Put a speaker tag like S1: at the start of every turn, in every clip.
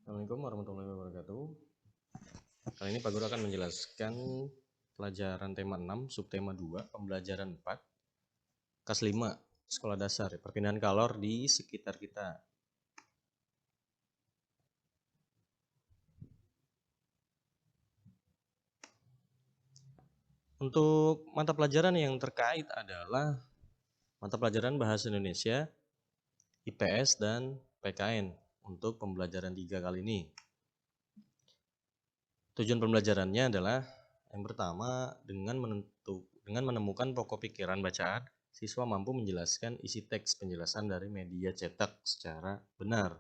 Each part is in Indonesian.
S1: Assalamualaikum warahmatullahi wabarakatuh. Kali ini Pak Guru akan menjelaskan pelajaran tema 6, subtema 2, pembelajaran 4, kelas 5, sekolah dasar, perpindahan kalor di sekitar kita. Untuk mata pelajaran yang terkait adalah mata pelajaran Bahasa Indonesia, IPS, dan PKN untuk pembelajaran 3 kali ini. Tujuan pembelajarannya adalah yang pertama, dengan menemukan pokok pikiran bacaan, siswa mampu menjelaskan isi teks penjelasan dari media cetak secara benar.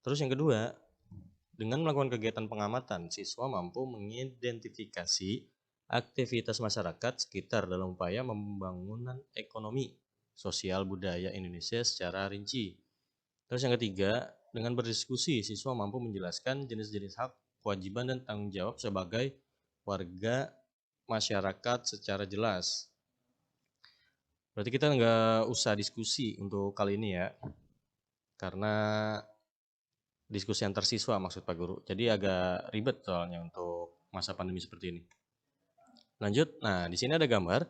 S1: Terus yang kedua, dengan melakukan kegiatan pengamatan, siswa mampu mengidentifikasi aktivitas masyarakat sekitar dalam upaya pembangunan ekonomi, sosial, budaya Indonesia secara rinci. Terus yang ketiga, dengan berdiskusi, siswa mampu menjelaskan jenis-jenis hak, kewajiban, dan tanggung jawab sebagai warga masyarakat secara jelas. Berarti kita nggak usah diskusi untuk kali ini ya, karena diskusi antar siswa maksud Pak Guru. Jadi agak ribet soalnya untuk masa pandemi seperti ini. Lanjut, nah di sini ada gambar.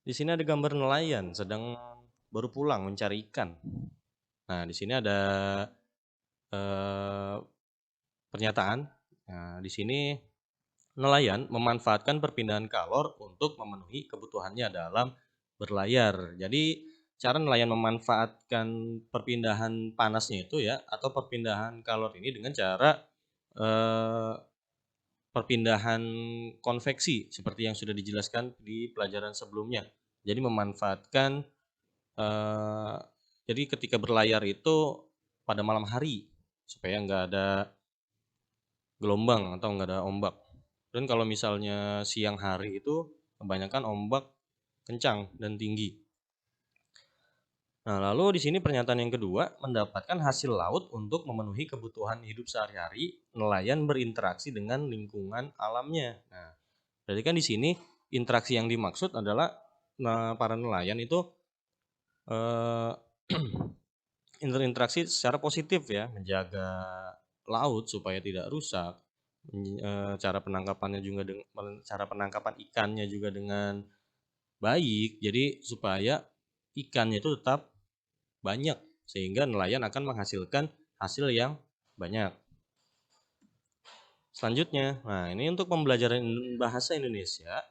S1: Di sini ada gambar nelayan sedang baru pulang mencari ikan. Nah di sini ada pernyataan. Nah, di sini nelayan memanfaatkan perpindahan kalor untuk memenuhi kebutuhannya dalam berlayar. Jadi cara nelayan memanfaatkan perpindahan panasnya itu ya, atau perpindahan kalor ini dengan cara perpindahan konveksi seperti yang sudah dijelaskan di pelajaran sebelumnya. Jadi memanfaatkan jadi ketika berlayar itu pada malam hari supaya nggak ada gelombang atau nggak ada ombak. Dan kalau misalnya siang hari itu kebanyakan ombak kencang dan tinggi. Nah, lalu di sini pernyataan yang kedua, mendapatkan hasil laut untuk memenuhi kebutuhan hidup sehari-hari, nelayan berinteraksi dengan lingkungan alamnya. Nah, berarti kan di sini interaksi yang dimaksud adalah para nelayan itu interaksi secara positif ya, menjaga laut supaya tidak rusak. Cara penangkapannya juga cara penangkapan ikannya juga dengan baik. Jadi supaya ikannya itu tetap banyak sehingga nelayan akan menghasilkan hasil yang banyak. Selanjutnya, nah ini untuk pembelajaran bahasa Indonesia,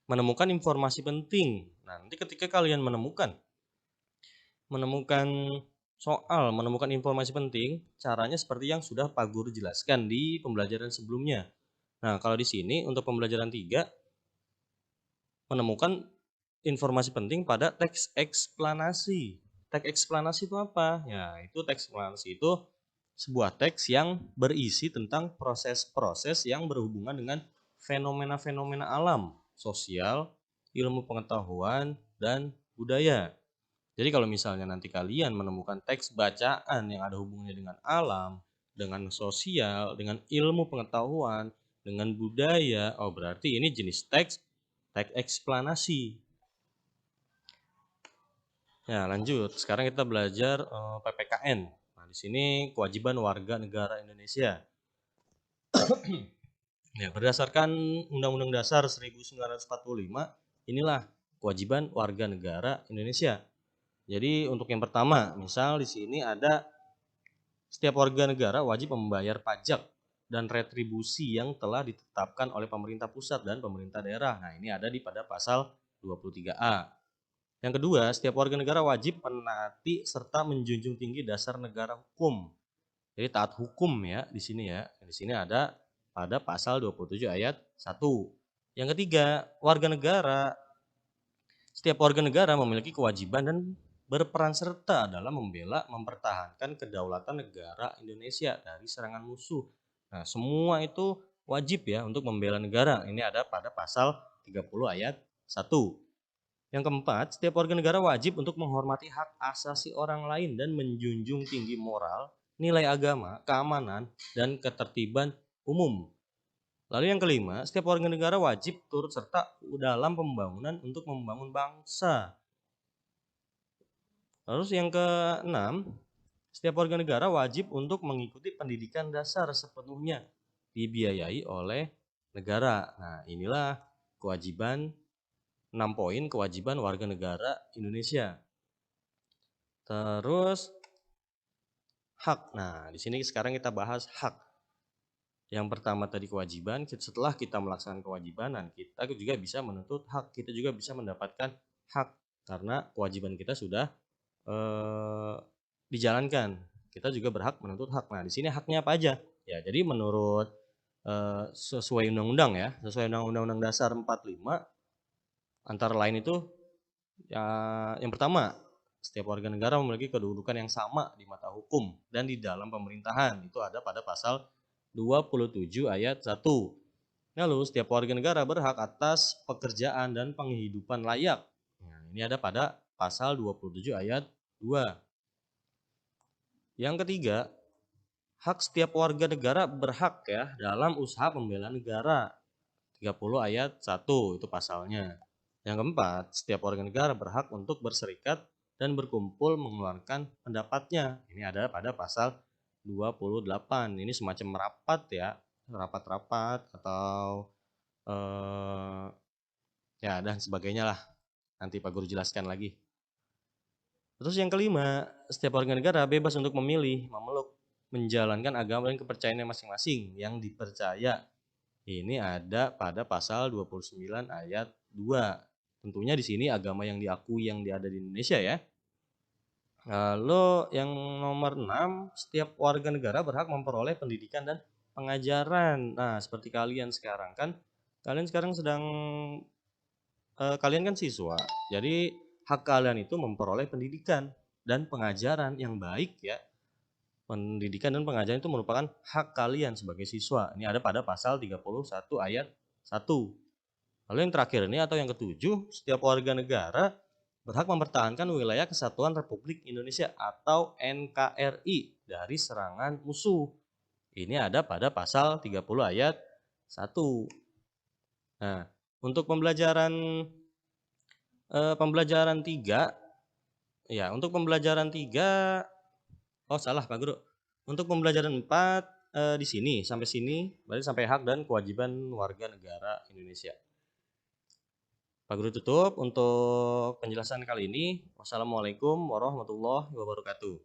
S1: menemukan informasi penting. Nah, nanti ketika kalian menemukan menemukan informasi penting, caranya seperti yang sudah Pak Guru jelaskan di pembelajaran sebelumnya. Nah, kalau di sini untuk pembelajaran 3, menemukan informasi penting pada teks eksplanasi. Teks eksplanasi itu apa? Ya, itu teks eksplanasi itu sebuah teks yang berisi tentang proses-proses yang berhubungan dengan fenomena-fenomena alam, sosial, ilmu pengetahuan, dan budaya. Jadi kalau misalnya nanti kalian menemukan teks bacaan yang ada hubungannya dengan alam, dengan sosial, dengan ilmu pengetahuan, dengan budaya, oh berarti ini jenis teks eksplanasi. Ya, lanjut. Sekarang kita belajar PPKN. Nah, di sini kewajiban warga negara Indonesia. Ya, berdasarkan Undang-Undang Dasar 1945, inilah kewajiban warga negara Indonesia. Jadi untuk yang pertama, misal di sini ada setiap warga negara wajib membayar pajak dan retribusi yang telah ditetapkan oleh pemerintah pusat dan pemerintah daerah. Nah, ini ada pada pasal 23A. Yang kedua, setiap warga negara wajib menaati serta menjunjung tinggi dasar negara hukum. Jadi taat hukum ya di sini ya. Di sini ada pada pasal 27 ayat 1. Yang ketiga, setiap warga negara memiliki kewajiban dan berperan serta dalam membela, mempertahankan kedaulatan negara Indonesia dari serangan musuh. Nah, semua itu wajib ya untuk membela negara. Ini ada pada pasal 30 ayat 1. Yang keempat, setiap warga negara wajib untuk menghormati hak asasi orang lain dan menjunjung tinggi moral, nilai agama, keamanan, dan ketertiban umum. Lalu yang kelima, setiap warga negara wajib turut serta dalam pembangunan untuk membangun bangsa. Lalu yang keenam, Setiap warga negara wajib untuk mengikuti pendidikan dasar sepenuhnya, dibiayai oleh negara. Nah, inilah kewajiban 6 poin kewajiban warga negara Indonesia. Terus hak. Nah, di sini sekarang kita bahas hak. Yang pertama tadi kewajiban, setelah kita melaksanakan kewajiban, kita juga bisa menuntut hak. Kita juga bisa mendapatkan hak karena kewajiban kita sudah dijalankan. Kita juga berhak menuntut hak. Nah, di sini haknya apa aja? Ya, jadi menurut sesuai undang-undang ya, sesuai Undang-Undang Dasar 45, antara lain itu ya, yang pertama, setiap warga negara memiliki kedudukan yang sama di mata hukum dan di dalam pemerintahan. Itu ada pada pasal 27 ayat 1. Lalu setiap warga negara berhak atas pekerjaan dan penghidupan layak. Nah, ini ada pada pasal 27 ayat 2. Yang ketiga, hak setiap warga negara berhak ya dalam usaha pembelaan negara. 30 ayat 1 itu pasalnya. Yang keempat, setiap warga negara berhak untuk berserikat dan berkumpul mengeluarkan pendapatnya. Ini ada pada pasal 28. Ini semacam rapat ya, rapat-rapat atau ya dan sebagainya lah. Nanti Pak Guru jelaskan lagi. Terus yang kelima, setiap warga negara bebas untuk memilih, memeluk, menjalankan agama dan kepercayaannya masing-masing yang dipercaya. Ini ada pada pasal 29 ayat 2. Tentunya di sini agama yang diakui yang ada di Indonesia ya. Lalu yang nomor 6, setiap warga negara berhak memperoleh pendidikan dan pengajaran. Nah, seperti kalian sekarang kan, kalian sekarang sedang kalian kan siswa. Jadi hak kalian itu memperoleh pendidikan dan pengajaran yang baik ya. Pendidikan dan pengajaran itu merupakan hak kalian sebagai siswa. Ini ada pada pasal 31 ayat 1. Lalu yang terakhir ini atau yang ketujuh, setiap warga negara berhak mempertahankan wilayah kesatuan Republik Indonesia atau NKRI dari serangan musuh. Ini ada pada pasal 30 ayat 1. Nah, untuk pembelajaran 3 ya, untuk pembelajaran 3 oh salah Pak Guru. Untuk pembelajaran 4 di sini sampai sini berarti sampai hak dan kewajiban warga negara Indonesia. Pak Guru tutup untuk penjelasan kali ini. Wassalamualaikum warahmatullahi wabarakatuh.